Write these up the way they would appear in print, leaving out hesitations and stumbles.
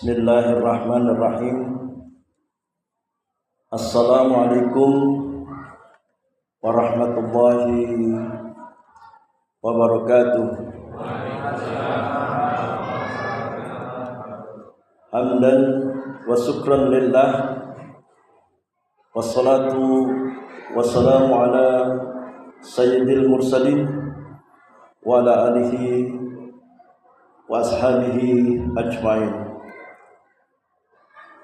Bismillahirrahmanirrahim. Assalamualaikum warahmatullahi wabarakatuh. Hamdan wa syukran lillah, wassalatu wassalamu ala sayyidil mursalin wa ala alihi wa ashabihi ajma'in.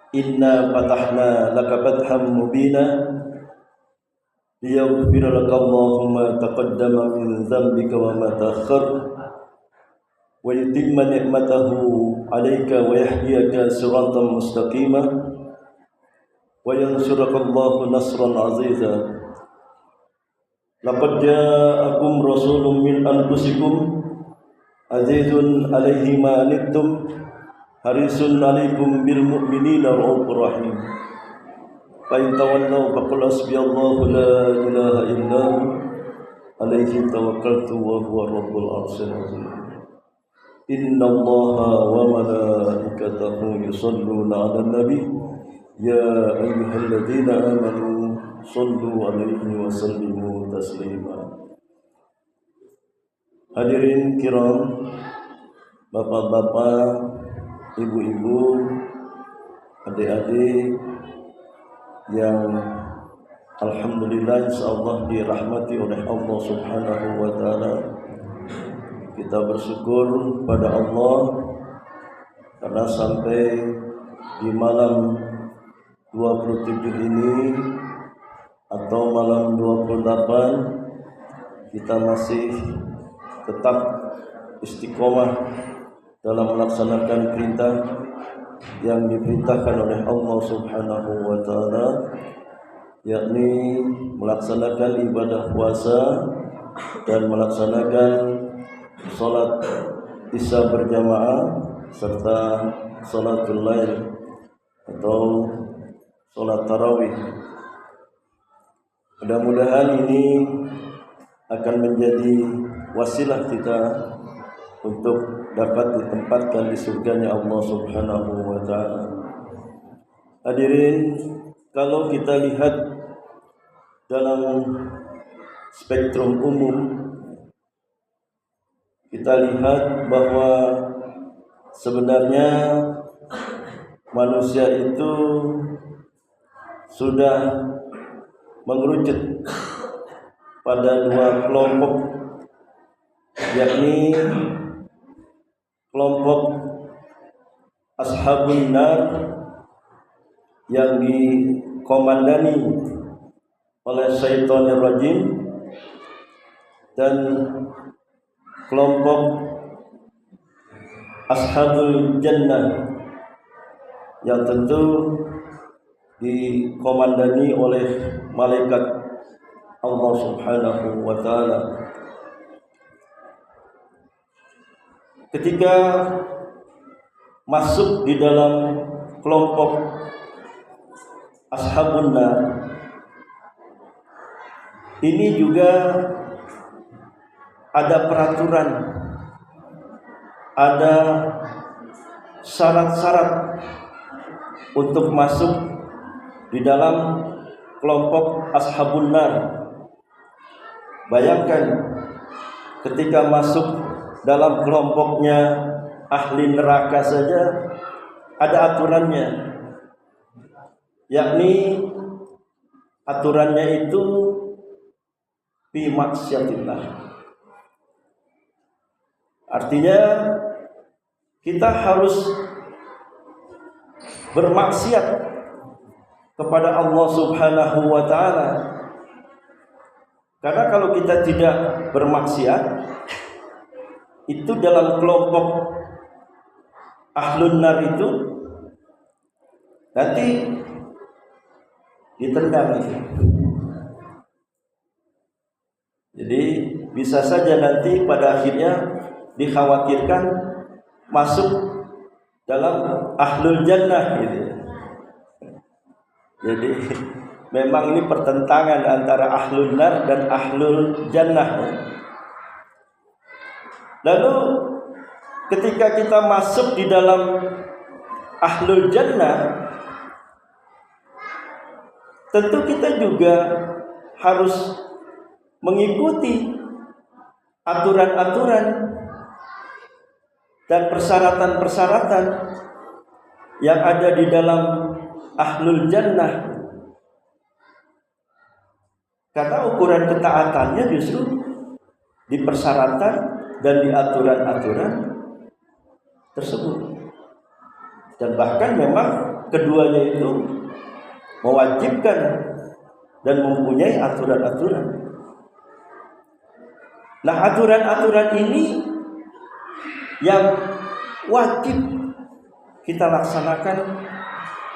Inna fatahna laka fatham mubina liyaghfira laka Allahu ma taqaddama min dhanbika wa ma ta'akhkhar wa yutimma ni'matahu 'alayka wa yahdiyaka siratan mustaqima wa yansuraka Allahu nasran 'aziza. Laqad ja'akum rasulun min anfusikum azizun 'alaihi ma anittum harisun 'alaikum bil mu'minina raufur rahim. Fa in tawallaw faqul hasbiyallahu la ilaha illa hu alaihi tawakkaltu wa huwa rabbul arsyil azim. Innallaha wa malaikatahu yusholluna 'alan nabi ya ayyuhalladzina amanu shallu 'alaihi wa sallimu taslima. Hadirin kiram, bapak-bapak, ibu-ibu, adik-adik yang alhamdulillah insyaallah dirahmati oleh Allah Subhanahu wa taala. Kita bersyukur pada Allah karena sampai di malam 27 ini atau malam 28 kita masih tetap istiqomah dalam melaksanakan perintah yang diperintahkan oleh Allah Subhanahu wa taala, yakni melaksanakan ibadah puasa dan melaksanakan salat Isya berjamaah serta salatul lail atau salat tarawih. Mudah-mudahan ini akan menjadi wasilah kita untuk dapat ditempatkan di surganya Allah Subhanahu wa taala. Hadirin, kalau kita lihat dalam spektrum umum, kita lihat bahwa sebenarnya manusia itu sudah mengerucut pada dua kelompok, yakni kelompok ashabun nar yang dikomandani oleh syaitanir rajim dan kelompok ashabul jannah yang tentu dikomandani oleh malaikat Allah Subhanahu wa taala. Ketika masuk di dalam kelompok ashabun nar, ini juga ada peraturan, ada syarat-syarat untuk masuk di dalam kelompok ashabun nar. Bayangkan ketika masuk dalam kelompoknya ahli neraka saja ada aturannya, yakni aturannya itu fi maksiatillah. Artinya kita harus bermaksiat kepada Allah Subhanahu wa taala. Karena kalau kita tidak bermaksiat, itu dalam kelompok ahlun nar itu nanti ditendang itu. Jadi bisa saja nanti pada akhirnya dikhawatirkan masuk dalam ahlul jannah gitu. Jadi memang ini pertentangan antara ahlun nar dan ahlul jannah. Lalu ketika kita masuk di dalam ahlul jannah, tentu kita juga harus mengikuti aturan-aturan dan persyaratan-persyaratan yang ada di dalam ahlul jannah. Karena ukuran ketaatannya justru di persyaratan dan di aturan-aturan tersebut. Dan bahkan memang keduanya itu mewajibkan dan mempunyai aturan-aturan. Nah, aturan-aturan ini yang wajib kita laksanakan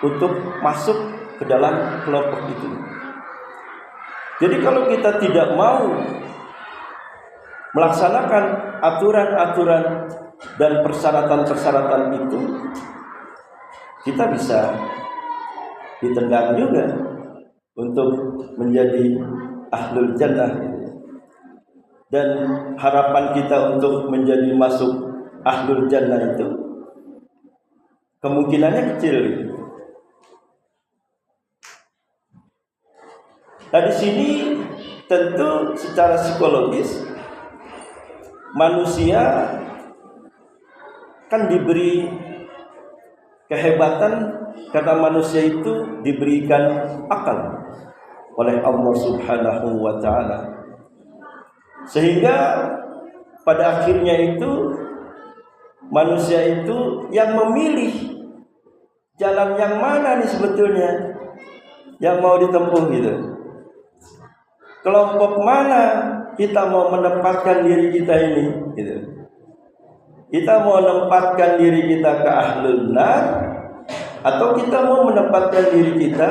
untuk masuk ke dalam kelompok itu. Jadi kalau kita tidak mau melaksanakan aturan-aturan dan persyaratan-persyaratan itu, kita bisa ditendang juga untuk menjadi ahlul jannah. Dan harapan kita untuk menjadi masuk ahlul jannah itu kemungkinannya kecil. Nah, di sini tentu secara psikologis manusia kan diberi kehebatan karena manusia itu diberikan akal oleh Allah Subhanahu wa taala. Sehingga pada akhirnya itu manusia itu yang memilih jalan yang mana nih sebetulnya yang mau ditempuh gitu. Kelompok mana kita mau menempatkan diri kita ini gitu. Kita mau menempatkan diri kita ke ahlul nar atau kita mau menempatkan diri kita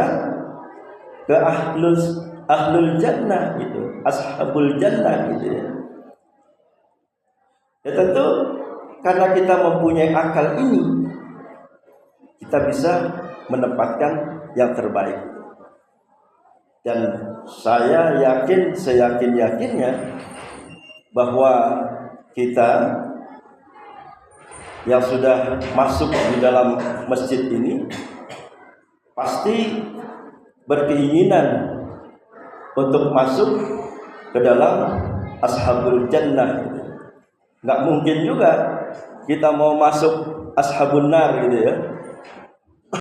ke ahlul jannah gitu, ashabul jannah gitu ya. Ya tentu karena kita mempunyai akal ini, kita bisa menempatkan yang terbaik. Dan saya yakin, seyakin-yakinnya bahwa kita yang sudah masuk di dalam masjid ini pasti berkeinginan untuk masuk ke dalam ashabul jannah. Nggak mungkin juga kita mau masuk ashabun nar gitu ya.